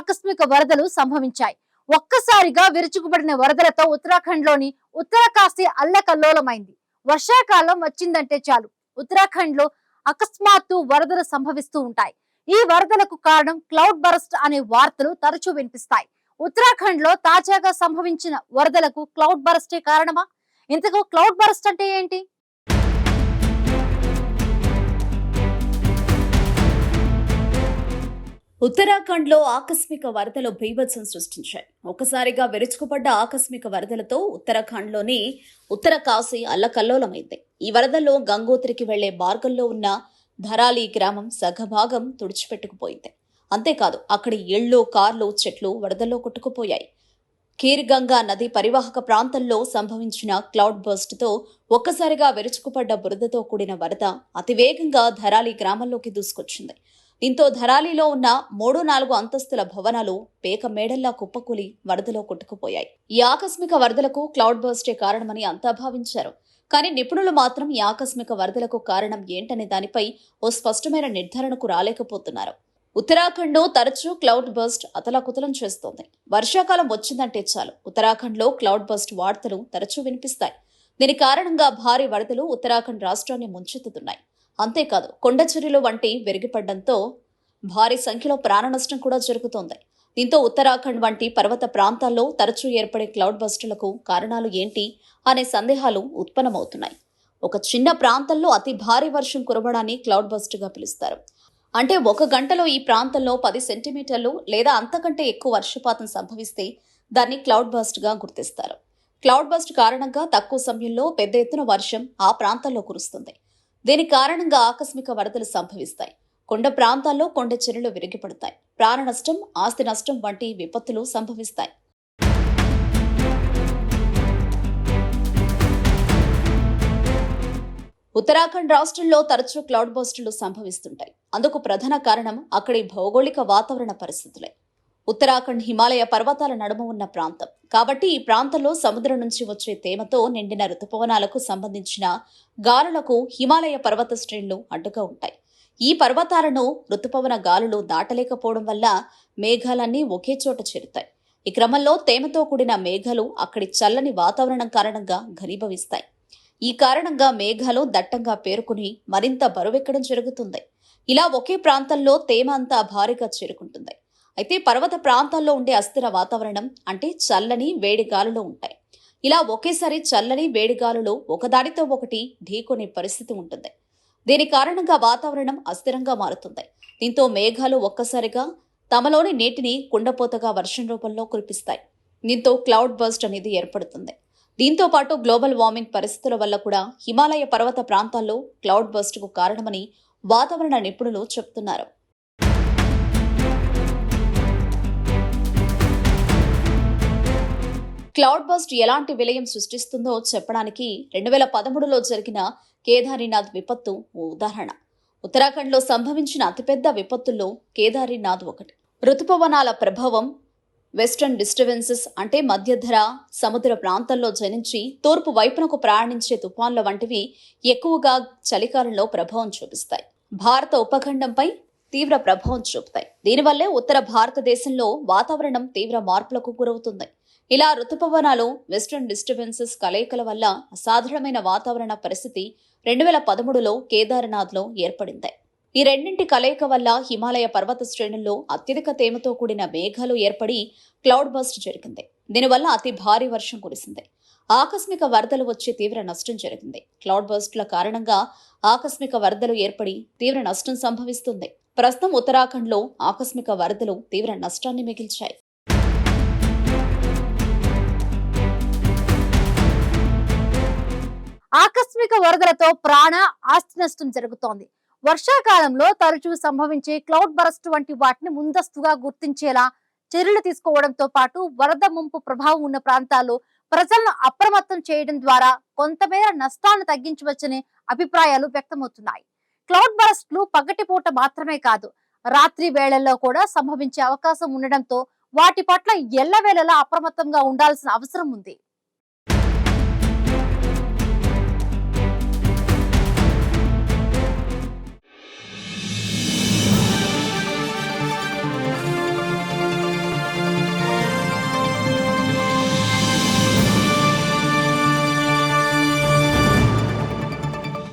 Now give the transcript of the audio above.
ఆకస్మిక వరదలు సంభవించాయి. ఒక్కసారిగా విరుచుకుపడిన వరదలతో ఉత్తరాఖండ్ లోని ఉత్తరకాశీ అల్లకల్లోలమైంది. వర్షాకాలం వచ్చిందంటే చాలు ఉత్తరాఖండ్ లో అకస్మాత్తు వరదలు సంభవిస్తూ ఉంటాయి. ఈ వరదలకు కారణం క్లౌడ్ బరస్ట్ అనే వార్తలు తరచూ వినిపిస్తాయి. ఉత్తరాఖండ్ లో తాజాగా సంభవించిన వరదలకు క్లౌడ్ బరస్టే కారణమా? ఇంతకు క్లౌడ్ బరస్ట్ అంటే ఏంటి? ఉత్తరాఖండ్ లో ఆకస్మిక వరదలు బీభత్సం సృష్టించాయి. ఒకసారిగా విరుచుకుపడ్డ ఆకస్మిక వరదలతో ఉత్తరాఖండ్ లోని ఉత్తరకాశీ అల్లకల్లోలమైంది. ఈ వరదల్లో గంగోత్రికి వెళ్లే మార్గంలో ఉన్న ధరాలి గ్రామం సగభాగం తుడిచిపెట్టుకుపోయింది. అంతేకాదు అక్కడి ఇళ్లు, కార్లు, చెట్లు వరదల్లో కొట్టుకుపోయాయి. ఖీర్గంగా నది పరివాహక ప్రాంతంలో సంభవించిన క్లౌడ్ బర్స్ట్ తో ఒక్కసారిగా విరుచుకుపడ్డ బురదతో కూడిన వరద అతివేగంగా ధరాలి గ్రామంలోకి దూసుకొచ్చింది. దీంతో ధరాలిలో ఉన్న 3-4 అంతస్తుల భవనాలు పేక మేడల్లా కుప్పకూలి వరదలో కొట్టుకుపోయాయి. ఈ ఆకస్మిక వరదలకు క్లౌడ్ బర్స్టే కారణమని అంతా భావించారు. కానీ నిపుణులు మాత్రం ఈ ఆకస్మిక వరదలకు కారణం ఏంటనే దానిపై ఓ స్పష్టమైన నిర్ధారణకు రాలేకపోతున్నారు. ఉత్తరాఖండ్ తరచూ క్లౌడ్ బర్స్ట్ అతలాకుతలం చేస్తోంది. వర్షాకాలం వచ్చిందంటే చాలు ఉత్తరాఖండ్ లో క్లౌడ్ బర్స్ట్ వార్తలు తరచూ వినిపిస్తాయి. దీని కారణంగా భారీ వరదలు ఉత్తరాఖండ్ రాష్ట్రాన్ని ముంచెత్తుతున్నాయి. అంతేకాదు కొండచర్యలు వంటి విరిగిపడడంతో భారీ సంఖ్యలో ప్రాణ నష్టం కూడా జరుగుతోంది. దీంతో ఉత్తరాఖండ్ వంటి పర్వత ప్రాంతాల్లో తరచూ ఏర్పడే క్లౌడ్ బస్టులకు కారణాలు ఏంటి అనే సందేహాలు ఉత్పన్నమవుతున్నాయి. ఒక చిన్న ప్రాంతంలో అతి భారీ వర్షం కురవడాన్ని క్లౌడ్ బస్ట్ గా పిలుస్తారు. అంటే 1 గంటలో ఈ ప్రాంతంలో 10 సెంటీమీటర్లు లేదా అంతకంటే ఎక్కువ వర్షపాతం సంభవిస్తే దాన్ని క్లౌడ్ బస్ట్ గా గుర్తిస్తారు. క్లౌడ్ బస్ట్ కారణంగా తక్కువ సమయంలో పెద్ద ఎత్తున వర్షం ఆ ప్రాంతంలో కురుస్తుంది. దీని కారణంగా ఆకస్మిక వరదలు సంభవిస్తాయి. కొండ ప్రాంతాల్లో కొండ చర్యలు విరిగిపడతాయి. ప్రాణ నష్టం, ఆస్తి నష్టం వంటి విపత్తులు సంభవిస్తాయి. ఉత్తరాఖండ్ రాష్ట్రంలో తరచూ క్లౌడ్ బస్టులు సంభవిస్తుంటాయి. అందుకు ప్రధాన కారణం అక్కడి భౌగోళిక వాతావరణ పరిస్థితులే. ఉత్తరాఖండ్ హిమాలయ పర్వతాల నడుమ ఉన్న ప్రాంతం కాబట్టి ఈ ప్రాంతంలో సముద్రం నుంచి వచ్చే తేమతో నిండిన ఋతుపవనాలకు సంబంధించిన గాలులకు హిమాలయ పర్వత శ్రేణులు అడ్డుగా ఉంటాయి. ఈ పర్వతాలను ఋతుపవన గాలులు దాటలేకపోవడం వల్ల మేఘాలన్నీ ఒకే చోట చేరుతాయి. ఈ క్రమంలో తేమతో కూడిన మేఘాలు అక్కడి చల్లని వాతావరణం కారణంగా ఘనీభవిస్తాయి. ఈ కారణంగా మేఘాలు దట్టంగా పేరుకుని మరింత బరువెక్కడం జరుగుతుంది. ఇలా ఒకే ప్రాంతంలో తేమ అంతా భారీగా చేరుకుంటుంది. అయితే పర్వత ప్రాంతాల్లో ఉండే అస్థిర వాతావరణం అంటే చల్లని వేడి గాలులు ఉంటాయి. ఇలా ఒకేసారి చల్లని వేడి గాలులు ఒకదానితో ఒకటి ఢీకొనే పరిస్థితి ఉంటుంది. దీని కారణంగా వాతావరణం అస్థిరంగా మారుతుంది. దీంతో మేఘాలు ఒక్కసారిగా తమలోని నీటిని కుండపోతగా వర్షం రూపంలో కురిపిస్తాయి. దీంతో క్లౌడ్ బర్స్ట్ అనేది ఏర్పడుతుంది. దీంతో పాటు గ్లోబల్ వార్మింగ్ పరిస్థితుల వల్ల కూడా హిమాలయ పర్వత ప్రాంతాల్లో క్లౌడ్ బర్స్ట్ కు కారణమని వాతావరణ నిపుణులు చెబుతున్నారు. క్లౌడ్ బస్ట్ ఎలాంటి విలయం సృష్టిస్తుందో చెప్పడానికి 2013లో జరిగిన కేదారీనాథ్ విపత్తు ఓ ఉదాహరణ. ఉత్తరాఖండ్లో సంభవించిన అతిపెద్ద విపత్తుల్లో కేదారీనాథ్ ఒకటి. ఋతుపవనాల ప్రభావం, వెస్టర్న్ డిస్టర్బెన్సెస్ అంటే మధ్యధర సముద్ర ప్రాంతంలో జనించి తూర్పు వైపునకు ప్రయాణించే తుఫాన్ల వంటివి ఎక్కువగా చలికాలంలో ప్రభావం చూపిస్తాయి. భారత ఉపఖండంపై తీవ్ర ప్రభావం చూపుతాయి. దీనివల్లే ఉత్తర భారతదేశంలో వాతావరణం తీవ్ర మార్పులకు గురవుతుంది. ఇలా ఋతుపవనాలు, వెస్టర్న్ డిస్టర్బెన్సెస్ కలయికల వల్ల అసాధారణమైన వాతావరణ పరిస్థితి 2013లో కేదార్నాథ్లో ఏర్పడింది. ఈ రెండింటి కలయిక వల్ల హిమాలయ పర్వత శ్రేణుల్లో అత్యధిక తేమతో కూడిన మేఘాలు ఏర్పడి క్లౌడ్ బస్ట్ జరిగింది. దీనివల్ల అతి భారీ వర్షం కురిసింది. ఆకస్మిక వరదలు వచ్చి తీవ్ర నష్టం జరిగింది. క్లౌడ్ బస్ట్ల కారణంగా ఆకస్మిక వరదలు ఏర్పడి తీవ్ర నష్టం సంభవిస్తుంది. ప్రస్తుతం ఉత్తరాఖండ్లో ఆకస్మిక వరదలు తీవ్ర నష్టాన్ని మిగిల్చాయి. ఆకస్మిక వరదలతో ప్రాణ, ఆస్తి నష్టం జరుగుతోంది. వర్షాకాలంలో తరచూ సంభవించే క్లౌడ్ బరస్ట్ వంటి వాటిని ముందస్తుగా గుర్తించేలా చర్యలు తీసుకోవడంతో పాటు వరద ముంపు ప్రభావం ఉన్న ప్రాంతాల్లో ప్రజలను అప్రమత్తం చేయడం ద్వారా కొంతమేర నష్టాన్ని తగ్గించవచ్చనే అభిప్రాయాలు వ్యక్తమవుతున్నాయి. క్లౌడ్ బరస్ట్లు పగటిపూట మాత్రమే కాదు, రాత్రి వేళల్లో కూడా సంభవించే అవకాశం ఉండడంతో వాటి పట్ల ఎల్లవేళలా అప్రమత్తంగా ఉండాల్సిన అవసరం ఉంది.